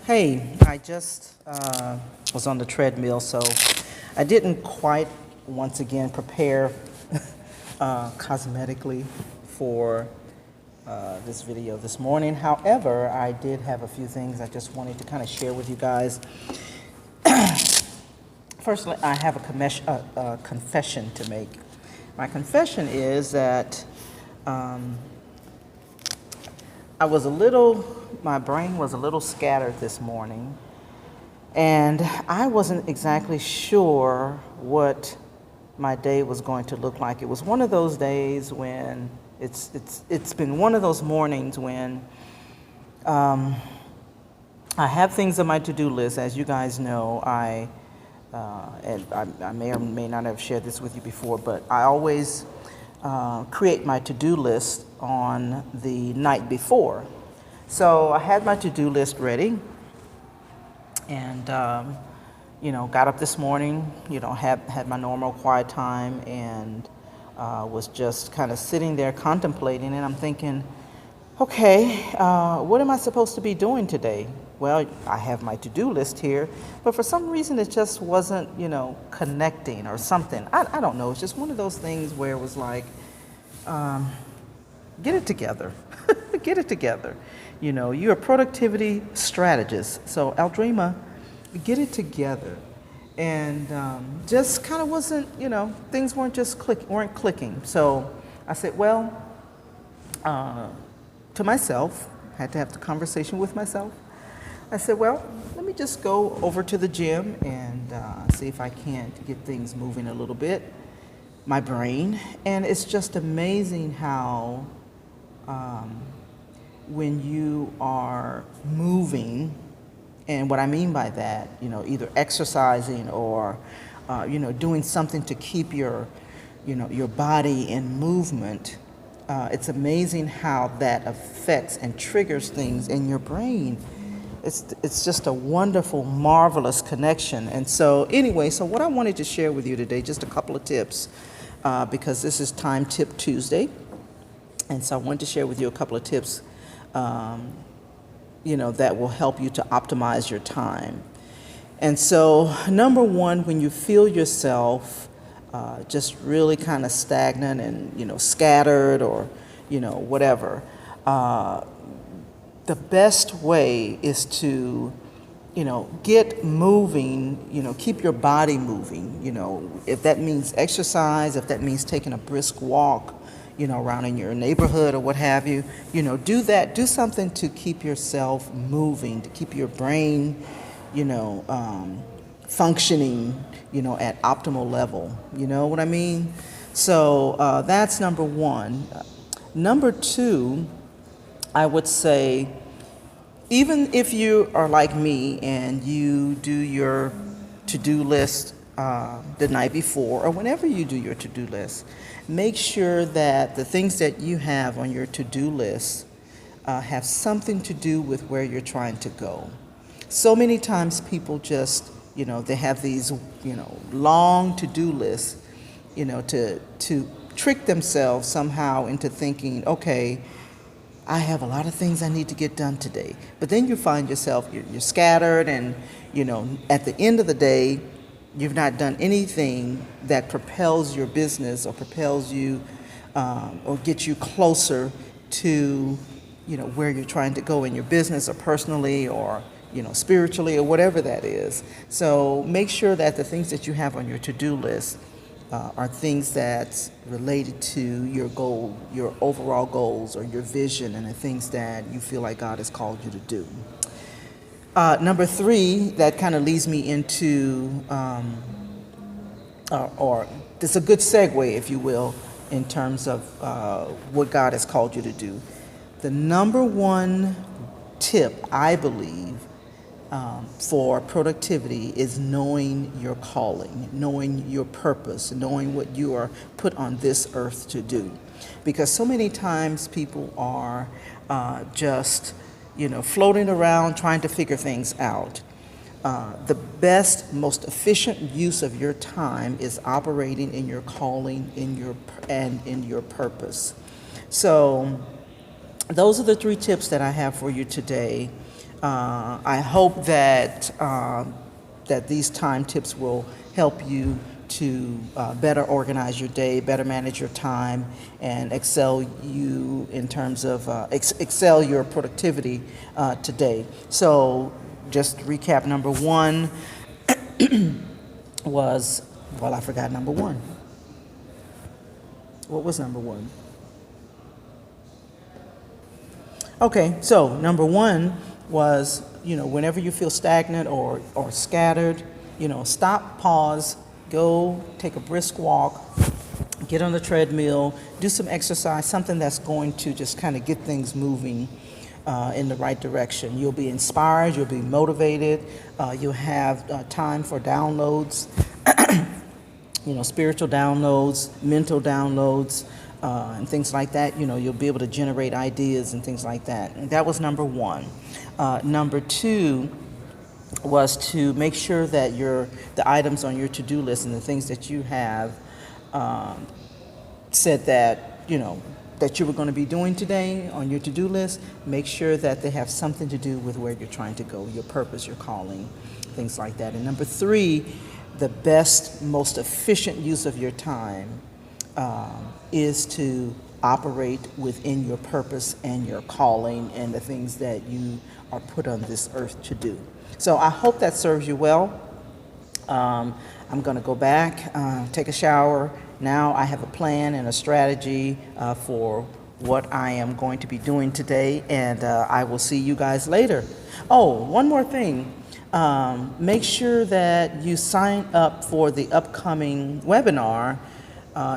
Hey, I just was on the treadmill, so I didn't quite, once again, prepare cosmetically for this video this morning. However, I did have a few things I just wanted to kind of share with you guys. Firstly, I have a confession to make. My confession is that my brain was a little scattered this morning, and I wasn't exactly sure what my day was going to look like. It was one of those days when it's been one of those mornings when I have things on my to-do list. As you guys know, and I may or may not have shared this with you before, but I always create my to-do list on the night before. So I had my to-do list ready, and got up this morning, had my normal quiet time, and was just kind of sitting there contemplating, and I'm thinking, okay, what am I supposed to be doing today? Well, I have my to-do list here, but for some reason it just wasn't, connecting or something. I don't know. It's just one of those things where it was like, get it together. Get it together. You're a productivity strategist. So, Aldrima, get it together. And just kind of wasn't, things weren't clicking. So I said, well, to myself, had to have the conversation with myself. I said, well, let me just go over to the gym and see if I can't get things moving a little bit, my brain. And it's just amazing how when you are moving, and what I mean by that, either exercising or, doing something to keep your body in movement, it's amazing how that affects and triggers things in your brain. It's just a wonderful, marvelous connection. And so anyway, so what I wanted to share with you today, just a couple of tips, because this is Time Tip Tuesday. And so I wanted to share with you a couple of tips, that will help you to optimize your time. And so, number one, when you feel yourself just really kind of stagnant and, scattered or, whatever, the best way is to, get moving, keep your body moving, if that means exercise, if that means taking a brisk walk, around in your neighborhood or what have you, do that. Do something to keep yourself moving, to keep your brain, functioning, at optimal level. You know what I mean? So that's number one. Number two, I would say, even if you are like me and you do your to-do list the night before or whenever you do your to-do list, make sure that the things that you have on your to-do list have something to do with where you're trying to go. So many times people just, they have these, long to-do lists, to trick themselves somehow into thinking, okay, I have a lot of things I need to get done today. But then you find yourself, you're scattered, and, at the end of the day, you've not done anything that propels your business or propels you or gets you closer to, where you're trying to go in your business or personally or, spiritually or whatever that is. So make sure that the things that you have on your to-do list are things that's related to your goal, your overall goals or your vision and the things that you feel like God has called you to do. Number three, that kind of leads me into, or it's a good segue, if you will, in terms of what God has called you to do. The number one tip, I believe, for productivity is knowing your calling, knowing your purpose, knowing what you are put on this earth to do. Because so many times people are just floating around trying to figure things out. The best, most efficient use of your time is operating in your calling, and in your purpose. So those are the three tips that I have for you today. I hope that that these time tips will help you to better organize your day, better manage your time, and excel you in terms of excel your productivity today. So, just to recap, number one was, well, I forgot number one. What was number one? Okay, so number one was, whenever you feel stagnant or scattered, stop, pause, go take a brisk walk, get on the treadmill, do some exercise, something that's going to just kind of get things moving in the right direction. You'll be inspired, you'll be motivated, you'll have time for downloads, spiritual downloads, mental downloads, and things like that. You'll be able to generate ideas and things like that. And that was number one. Number two was to make sure that the items on your to-do list and the things that you have said that that you were going to be doing today on your to-do list, make sure that they have something to do with where you're trying to go, your purpose, your calling, things like that. And number three, the best, most efficient use of your time is to operate within your purpose and your calling and the things that you are put on this earth to do. So I hope that serves you well. I'm going to go back, take a shower. Now I have a plan and a strategy for what I am going to be doing today, and I will see you guys later. Oh, one more thing. Make sure that you sign up for the upcoming webinar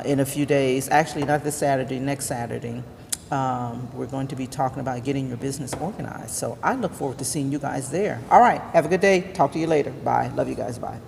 in a few days. Actually, not this Saturday, next Saturday. We're going to be talking about getting your business organized. So I look forward to seeing you guys there. All right. Have a good day. Talk to you later. Bye. Love you guys. Bye.